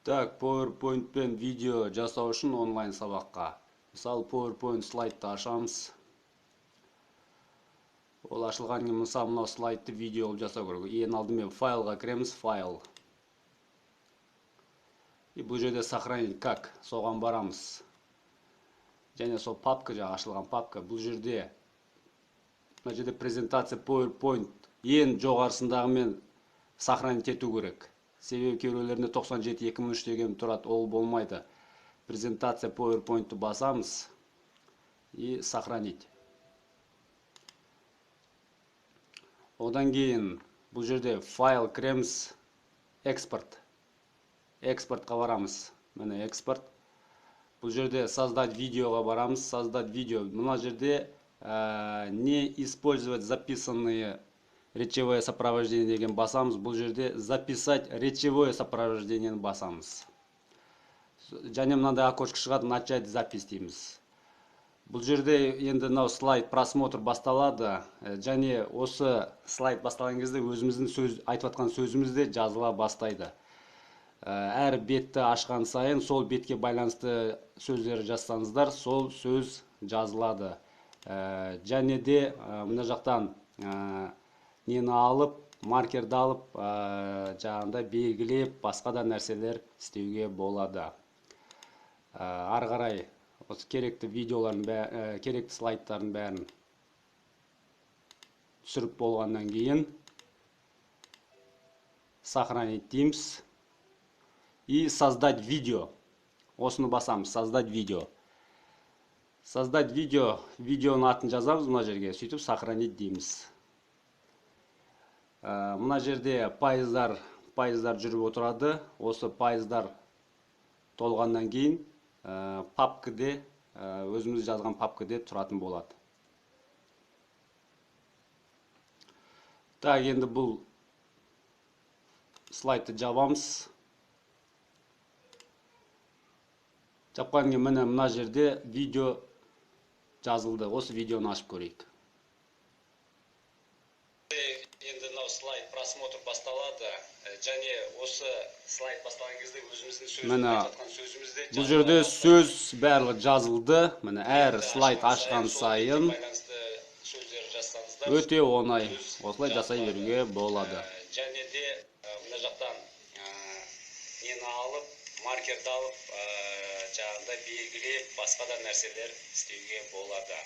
Так, PowerPoint пен видео жасау үшін онлайн сабаққа. Мысалы, PowerPoint слайдты ашамыз. Ол ашылған кейін мысалы мынау слайдты видео қылып жасау керек. Ең алдымен файлға кіреміз, файл. И бұл жерде сохранить как, соған барамыз. Және сол папка, жаңа ашылған папка. Бұл жерде презентация PowerPoint ең жоғарысындағы мен сохранить ету керек. Себебі кейбіреулерінде 97-2003 деген тұрады, ол болмайды. Презентация PowerPoint-ты басамыз и сохранить. Одан кейін бұл жерде файл кіреміз, экспорт. Экспортқа барамыз. Міне экспорт. Бұл жерде создать видеоға барамыз, создать видео. Мына жерде не использовать записанные речевое сопровождение деген басамыз. Бұл жерде записать речевое сопровождение басамыз. Және мынандай окошко шығады, начать запись дейміз. Бұл жерде енді мынау слайд просмотр басталады. Және осы слайд басталған кезде өзіміздің айтып жатқан сөзімізде жазыла бастайды. Әр бетті ашқан сайын сол бетке байланысты сөздер жазсаңыздар, сол сөз жазылады. Және де мына жақтан нені алып, маркерді алып, жаңағында белгілеп, басқа да нәрселер істеуге болады. Ары қарай осы керекті видеолардың, керекті слайдтардың бәрін түсіріп болғаннан кейін сохранить дейміз. И создать видео. Осыны басамыз, создать видео. Создать видео, видеоның атын жазамыз мына жерге, сөйтіп сохранить дейміз. Мына жерде пайыздар жүріп отырады. Осы пайыздар толғаннан кейін папкіде, өзіміз жазған папкіде тұратын болады. Так, енді бұл слайдты жабамыз. Жапқан кейін міне мына жерде видео жазылды. Осы видеоны ашып көрейік. Енді мынау слайд просмотр басталады. Және осы слайд басталған кезде өзіміздің сөзімізде бұл жерде сөз барлығы жазылды. Міне әр слайд ашқан сайын өте оңай. Осылай жасай беруге болады. Және де мына жақтан нені алып, маркерді алып, жаңағында белгілеп, басқа да нәрселер істеуге болады.